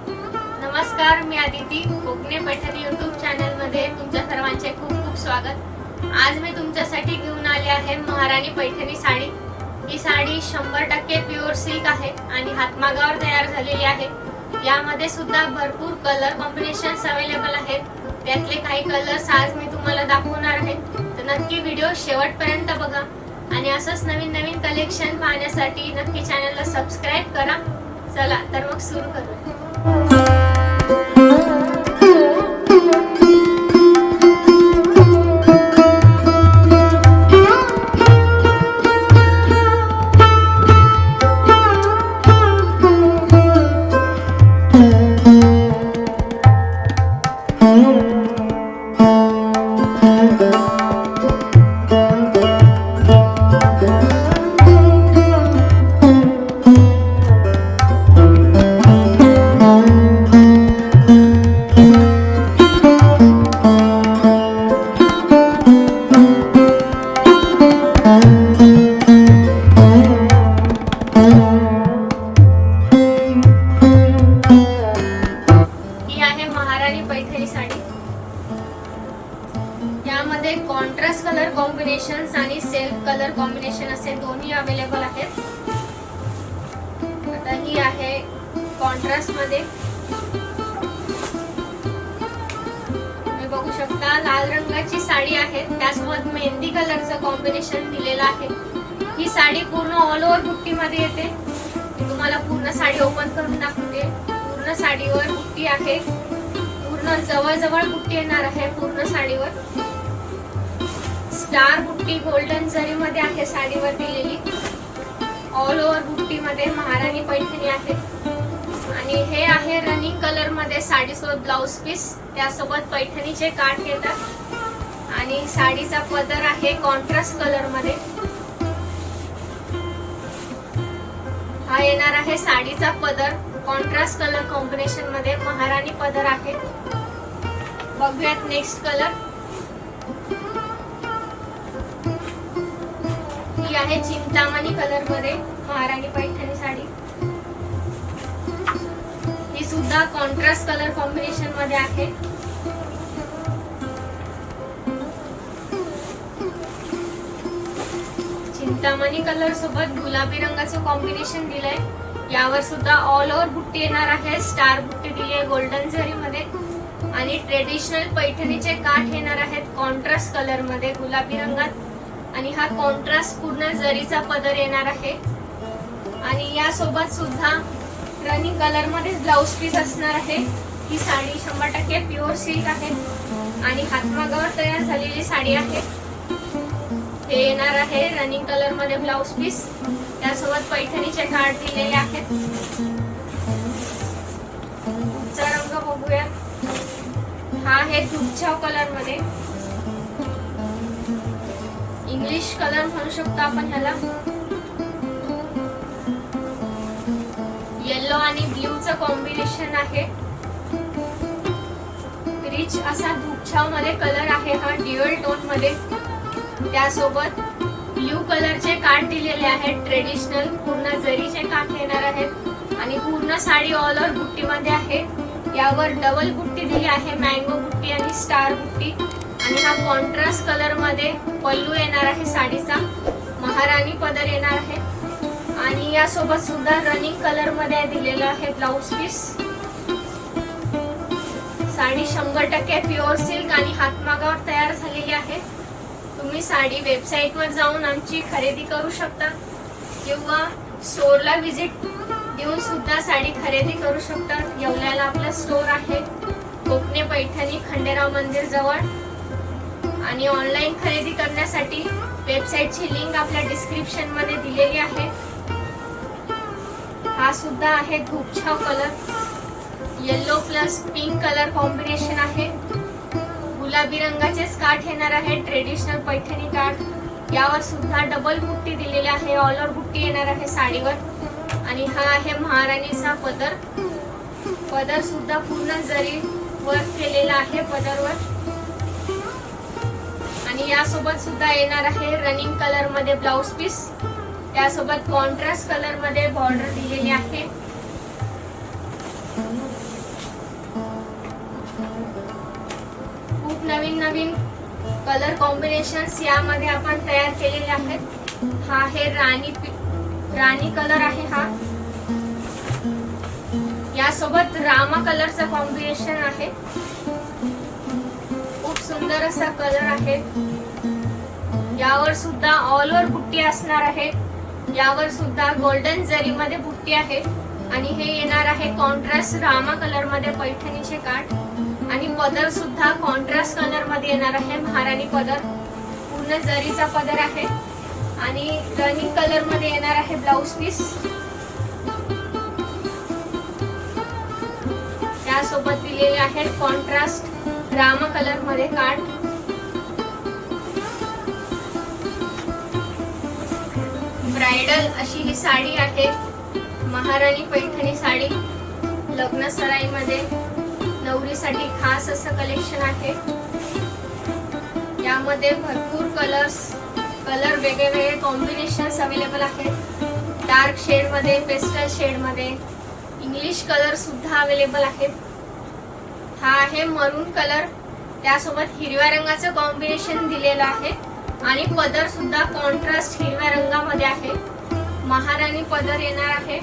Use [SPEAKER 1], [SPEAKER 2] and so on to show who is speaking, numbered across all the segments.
[SPEAKER 1] नमस्कार, मी आदिती. कोकणे Paithani YouTube channel मध्ये तुमच्या सर्वांचे खूप खूप स्वागत. आज मी तुमच्यासाठी घेऊन आले आहे महाराणी पैठणी साडी. ही साडी 100% प्युअर सिल्क आहे आणि हातमागावर तयार झालेली आहे. यामध्ये सुद्धा भरपूर कलर कॉम्बिनेशन्स अवेलेबल आहेत. त्यातले काही कलर्स आज मी तुम्हाला दाखवणार आहे, तर नक्की व्हिडिओ शेवटपर्यंत बघा. आणि असंच नवीन नवीन कलेक्शन पाहण्यासाठी नक्की चॅनलला सबस्क्राईब करा. चला तर मग सुरू करूया. पैठणी साडी. यामध्ये कॉन्ट्रास्ट कलर कॉम्बिनेशन्स आणि सेल्फ कलर कॉम्बिनेशन असे दोन्ही अवेलेबल आहेत. आता ही आहे कॉन्ट्रास्ट मध्ये. तुम्ही बघू शकता लाल रंगाची साडी आहे, त्यासोबत मेहंदी कलरचं कॉम्बिनेशन दिलेलं आहे. ही साडी पूर्ण ऑल ओव्हर बुट्टी मध्ये येते. मी तुम्हाला पूर्ण साडी ओपन करून दाखवते. पूर्ण साडीवर बुट्टी आहे. जवळ जवळ बुट्टी येणार आहे. पूर्ण साडीवर स्टार बुट्टी गोल्डन जरी मध्ये आहे साडीवर दिलेली. ऑल ओव्हर बुट्टी मध्ये महाराणी पैठणी आहे. आणि हे आहे रनिंग कलर मध्ये साडीसोबत ब्लाउज पीस, त्यासोबत पैठणीचे काठ येतात. आणि साडीचा पदर आहे कॉन्ट्रास्ट कलर मध्ये. हा येणार आहे साडीचा पदर कॉन्ट्रास्ट कलर कॉम्बिनेशन मध्ये महाराणी पदर आहे. बघूयात नेक्स्ट कलर. ही आहे चिंतामणी कलर मध्ये महाराणी पैठणी साडी. ही सुद्धा कॉन्ट्रास्ट कलर कॉम्बिनेशन मध्ये आहे. चिंतामणी कलर सोबत गुलाबी रंगाचं कॉम्बिनेशन दिलंय. यावर सुद्धा ऑल ओव्हर बुट्टी येणार आहे. स्टार बुट्टी दिली आहे गोल्डन जरी मध्ये. आणि ट्रेडिशनल पैठणीचे काठ येणार आहेत कॉन्ट्रास्ट कलर मध्ये गुलाबी रंगात. आणि हा कॉन्ट्रास्ट पूर्ण जरीचा पदर येणार आहे. आणि या सोबत सुद्धा रनिंग कलर मध्ये ब्लाउज पीस असणार आहे. ही साडी 100% प्युअर सिल्क आहे आणि हातमागावर तयार झालेली साडी आहे. हे येणार आहे रनिंग कलर मध्ये ब्लाउज पीस, त्यासोबत पैठणीचे काठ दिलेले आहेत. पुढचा रंग बघूया. हा आहे दुधछाव कलर मध्ये. इंग्लिश कलर म्हणू शकतो आपण ह्याला. येलो आणि ब्ल्यू चं कॉम्बिनेशन आहे. रिच असा दुधछाव मध्ये कलर आहे हा ड्युअल टोन मध्ये. त्यासोबत ब्ल्यू कलरचे काठ दिलेले आहेत. ट्रेडिशनल पूर्ण जरीचे काठ येणार आहेत. आणि पूर्ण साडी ऑल ओव्हर बुट्टी मध्ये आहे. यावर डबल बुट्टी दिली आहे, मँगो बुट्टी आणि स्टार बुट्टी. आणि हा कॉन्ट्रास्ट कलर मध्ये पल्लू येणार आहे साडीचा. महाराणी पदर येणार आहे. आणि यासोबत सुद्धा रनिंग कलर मध्ये दिलेलं आहे blouse piece. Sari 100% pure silk आणि हातमागावर तयार झालेली आहे. तुम्ही साडी वेबसाईट वर जाऊन आमची खरेदी करू शकता किंवा स्टोरला व्हिजिट देऊन सुद्धा साडी खरेदी करू शकता. येवल्याला आपलं स्टोर आहे कोकणे पैठणी खंडेराव मंदिर जवळ. आणि ऑनलाईन खरेदी करण्यासाठी वेबसाईटची लिंक आपल्या डिस्क्रिप्शन मध्ये दिलेली आहे. हा सुद्धा आहे दुधछाव colour. Yellow plus pink colour combination आहे. गुलाबी रंगाचेच काठ येणार आहे, ट्रेडिशनल पैठणी काठ. यावर सुद्धा डबल बुट्टी दिलेली आहे. ऑल ओव्हर बुट्टी येणार आहे साडीवर. आणि हा आहे महाराणीचा पदर. पदर सुद्धा पूर्ण जरी वर्क केलेला आहे पदरवर. आणि यासोबत सुद्धा येणार आहे रनिंग कलर मध्ये ब्लाउज पीस. त्यासोबत कॉन्ट्रास्ट कलर मध्ये बॉर्डर दिलेली आहे. नवीन नवीन कलर कॉम्बिनेशन्स यामध्ये आपण तयार केलेले आहेत। हा आहे राणी कलर आहे हा। यासोबत रामा कलरचा कॉम्बिनेशन आहे। खूप सुंदर असा कलर आहे। यावर सुद्धा ऑल ओव्हर बुट्टी असणार आहे। यावर सुद्धा गोल्डन जरी मध्ये बुट्टी आहे आणि हे येणार आहे कॉन्ट्रास्ट रामा कलर मध्ये पैठणीचे काठ आणि पदर सुद्धा कॉन्ट्रास्ट कलर मध्ये येणार आहे। महाराणी पदर पूर्ण जरीचा पदर आहे आणि रनिंग कलर मध्ये येणार आहे ब्लाउज पीस। त्यासोबत दिलेले आहेत कॉन्ट्रास्ट रामा कलर मध्ये काठ। ब्राइडल अशी ही साडी आहे। महाराणी पैठणी साडी लग्न सराईमध्ये नवरीसाठी खास असं कलेक्शन आहे। यामध्ये भरपूर कलर वेगवेगळे कॉम्बिनेशन्स अवेलेबल आहेत। डार्क शेड मध्ये, पेस्टल शेड मध्ये, इंग्लिश कलर सुद्धा अवेलेबल आहेत। हा आहे मरून कलर, त्यासोबत हिरव्या रंगाचं कॉम्बिनेशन दिलेलं आहे आणि पदर सुद्धा कॉन्ट्रास्ट हिरव्या रंगामध्ये आहे। महाराणी पदर येणार आहे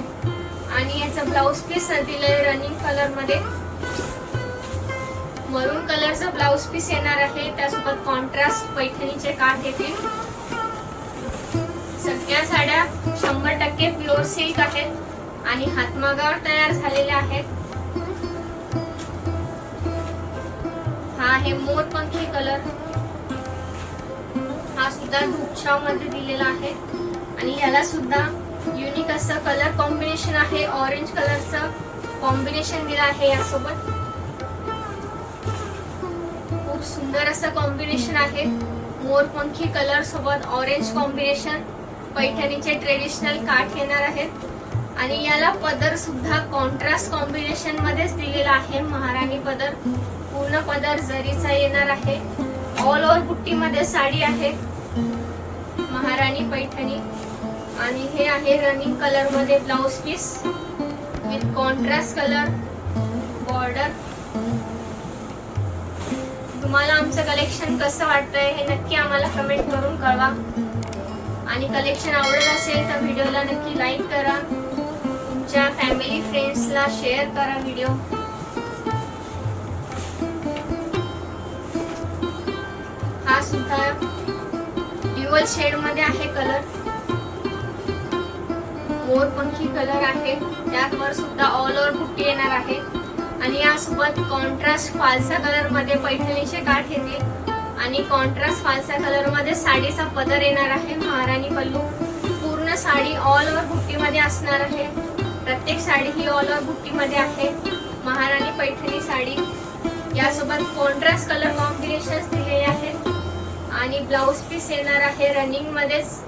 [SPEAKER 1] आणि याचं ब्लाउज पीस दिलंय रनिंग कलर मध्ये। मरून कलरचं ब्लाउज पीस येणार आहे, त्यासोबत कॉन्ट्रास्ट पैठणीचे काठ येतील। सगळ्या साड्या 100% प्युअर सिल्क आहेत आणि हातमागावर तयार झालेल्या आहेत। हा आहे मोरपंखी कलर, हा सुद्धा धूपछाव मध्ये दिलेला आहे आणि याला सुद्धा युनिक असं कलर कॉम्बिनेशन आहे। ऑरेंज कलरचं कॉम्बिनेशन दिलं आहे यासोबत। खूप सुंदर असं कॉम्बिनेशन आहे। मोरपंखी कलर सोबत ऑरेंज कॉम्बिनेशन, पैठणीचे ट्रेडिशनल काठ येणार आहेत आणि याला पदर सुद्धा कॉन्ट्रास्ट कॉम्बिनेशन मध्येच दिलेला आहे। महाराणी पदर पूर्ण पदर जरीचा येणार आहे। ऑल ओव्हर बुट्टी मध्ये साडी आहे महाराणी पैठणी आणि हे आहे रनिंग कलर मध्ये blouse piece with contrast colour border. तुम्हाला आमचं कलेक्शन कसं वाटतंय हे नक्की आम्हाला कमेंट करून कळवा आणि कलेक्शन आवडत असेल तर व्हिडिओला नक्की लाईक करा, तुमच्या फॅमिली फ्रेंड्सला शेअर करा व्हिडिओ। हा सुद्धा ड्युअल शेड मध्ये आहे कलर, मोरपंखी कलर आहे। त्यावर सुद्धा ऑल ओव्हर बुट्टी येणार आहे आणि यासोबत कॉन्ट्रास्ट फालसा कलर मध्ये पैठणीचे काठ येतील आणि कॉन्ट्रास्ट फालसा कलर मध्ये साडीचा पदर येणार आहे। महाराणी पल्लू पूर्ण साडी ऑल ओव्हर बुट्टी मध्ये असणार आहे। प्रत्येक साडी ही ऑल ओव्हर बुट्टी मध्ये आहे। महाराणी पैठणी साडी यासोबत कॉन्ट्रास्ट कलर कॉम्बिनेशन्स दिलेले आहेत आणि ब्लाउज पीस येणार आहे रनिंग मध्येच,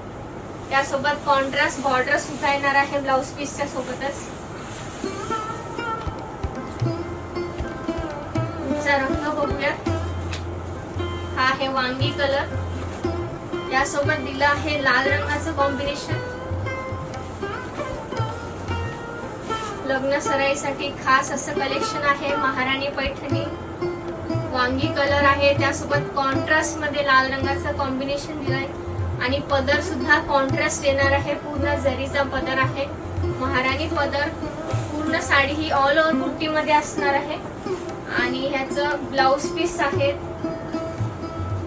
[SPEAKER 1] त्यासोबत कॉन्ट्रास्ट बॉर्डर सुद्धा येणार आहे ब्लाउज पीसच्या सोबतच। पुढचा रंग बघूया, हा आहे वांगी कलर, यासोबत दिलं आहे लाल रंगाचं कॉम्बिनेशन। लग्न सराईसाठी खास असं कलेक्शन आहे। महाराणी पैठणी वांगी कलर आहे, त्यासोबत कॉन्ट्रास्ट मध्ये लाल रंगाचं कॉम्बिनेशन दिलंय आणि पदर सुद्धा कॉन्ट्रास्ट येणार आहे। पूर्ण जरीचा पदर आहे। महाराणी पदर पूर्ण साडी ही ऑल ओव्हर बुट्टी मध्ये असणार आहे आणि ह्याचं ब्लाउज पीस आहे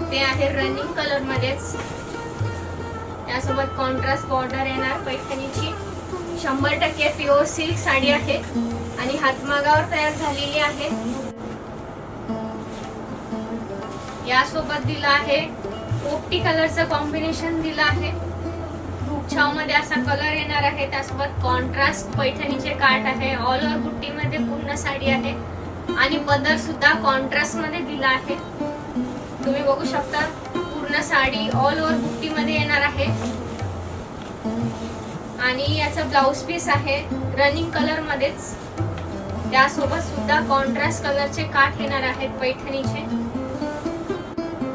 [SPEAKER 1] ते आहे रनिंग कलर मध्येच, त्यासोबत कॉन्ट्रास्ट बॉर्डर येणार। पैठणीची 100% प्युअर सिल्क साडी आहे आणि हातमागावर तयार झालेली आहे। यासोबत दिलं आहे पोपटी कलरचं कॉम्बिनेशन दिलं आहे। धूपछाव मध्ये असा कलर येणार आहे, त्यासोबत कॉन्ट्रास्ट पैठणीचे काठ आहे। ऑल ओव्हर बुट्टी मध्ये पूर्ण साडी आहे आणि पदर सुद्धा कॉन्ट्रास्ट मध्ये दिला आहे। तुम्ही बघू शकता पूर्ण साडी ऑल ओव्हर बुट्टी मध्ये येणार आहे आणि याचा ब्लाउज पीस आहे रनिंग कलर मध्येच, त्यासोबत सुद्धा कॉन्ट्रास्ट कलरचे काठ येणार आहेत पैठणीचे।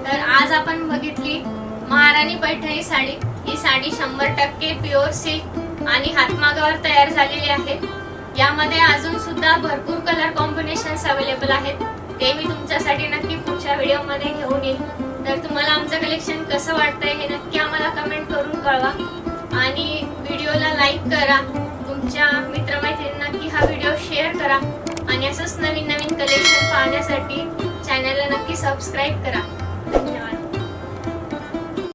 [SPEAKER 1] तर आज आपण बघितली महाराणी पैठणी साडी। ही साडी 100% प्युअर सिल्क आणि हातमागावर तयार झालेली आहे। यामध्ये अजून सुद्धा भरपूर कलर कॉम्बिनेशन्स अवेलेबल आहेत। ते मी तुमच्यासाठी नक्की पुढच्या व्हिडिओमध्ये घेऊन येईन. तर तुम्हाला आमचं कलेक्शन कसं वाटतंय हे नक्की आम्हाला कमेंट करून कळवा आणि व्हिडिओला लाईक करा. तुमच्या मित्रमैत्रिणींना नक्की हा व्हिडिओ शेअर करा आणि असंच नवीन नवीन कलेक्शन पाहण्यासाठी चॅनलला नक्की सबस्क्राईब करा. धन्यवाद.